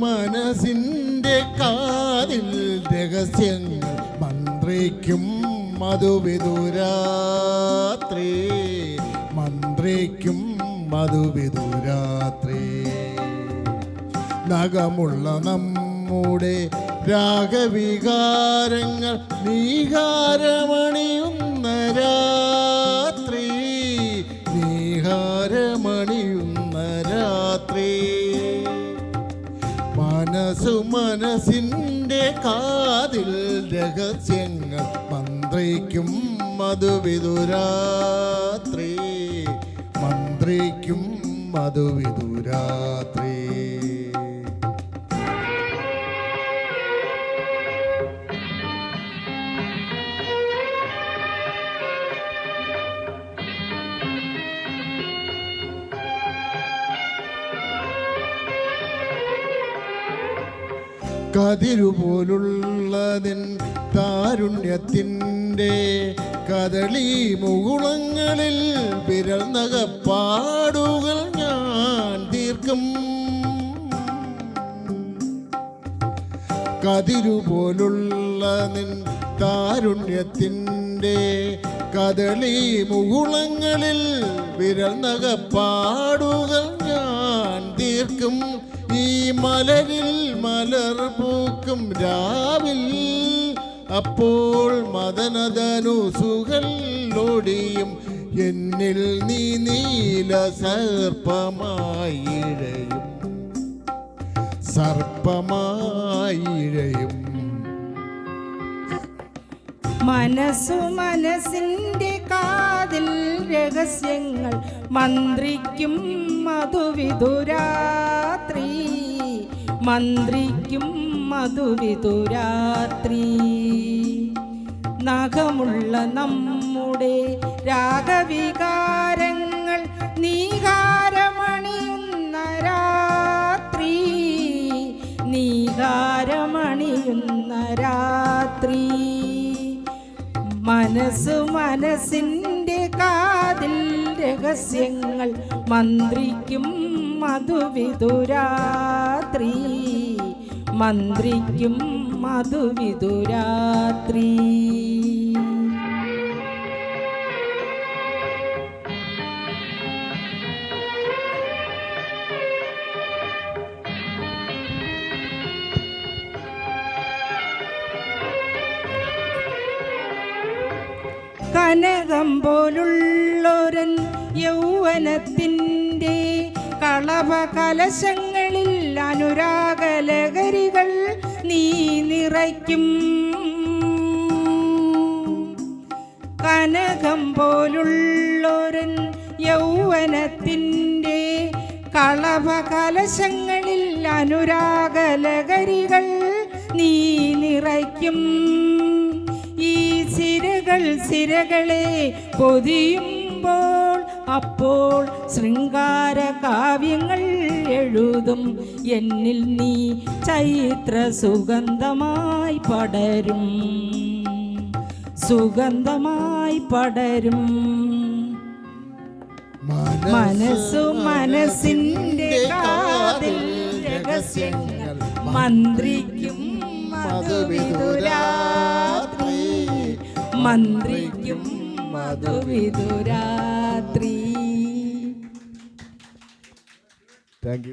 മനസ്സിൻ്റെ കാതിൽ രഹസ്യങ്ങൾ മന്ത്രിക്കും മധുവിധുരാത്രി, മന്ത്രിക്കും മധുവിധുരാത്രി. നഖമുള്ള നമ്മുടെ രാഗവികാരങ്ങൾ നീഹാരമണിയുന്ന രാത്രി, നീഹാരമണിയുന്ന രാത്രി. മനസ്സിൻ്റെ കാതിൽ രഹസ്യങ്ങൾ മന്ത്രിക്കും മധുവിധുരാത്രി, മന്ത്രിക്കും മധുവിധുരാത്രി. കതിരുപോലുള്ളതിൻ താരുണ്യത്തിൻ്റെ കദളി മുകുളങ്ങളിൽ വിരൽ നഖപ്പാടുകൾ ഞാൻ തീർക്കും. കതിരുപോലുള്ളതിൻ താരുണ്യത്തിൻ്റെ കദളി മുകുളങ്ങളിൽ വിരൽ നഖപ്പാടുകൾ ഞാൻ തീർക്കും. ഈ മലരിൽ മലർ പൂക്കും രാവിൽ അപ്പോൾ മദനധനുസുകൾ ഒടിയും എന്നിൽ നീ നീല സർപ്പമായിഴയും, സർപ്പമായിഴയും. മനസ്സിൻ്റെ കാതിൽ രഹസ്യങ്ങൾ മന്ത്രിക്കും മധുവിധുരാത്രി, മന്ത്രിക്കും മധുവിധുരാത്രി. നഖമുള്ള നമ്മുടെ രാഗവികാരങ്ങൾ നീഹാരമണിയുന്ന രാത്രി, നീഹാരമണിയുന്ന രാത്രി. മനസ്സിൻ്റെ കാതിൽ രഹസ്യങ്ങൾ മന്ത്രിക്കും മധുവിധുരാത്രി, മന്ത്രിക്കും മധുവിധുരാത്രി. കനകം പോലുള്ളൊരൻ യൗവനത്തിൻ്റെ കളഭ കലശങ്ങളിൽ അനുരാഗലഹരികൾ നീ നിറയ്ക്കും. കനകം പോലുള്ളൊരൻ യൗവനത്തിൻ്റെ കളഭ കലശങ്ങളിൽ അനുരാഗലഹരികൾ നീ നിറയ്ക്കും. ഈ സിരകളെ പൊതിയുമ്പോൾ അപ്പോൾ ശൃംഗാര കാവ്യങ്ങൾ എഴുതും എന്നിൽ നീ ചൈത്ര സുഗന്ധമായി പടരും, സുഗന്ധമായി പടരും. മനസ്സിൻ്റെ കാതിൽ രഹസ്യങ്ങൾ മന്ത്രിക്കും മധുവിധുരാത്രി, മന്ത്രിക്കും മധുവിധുരാത്രി. Thank you.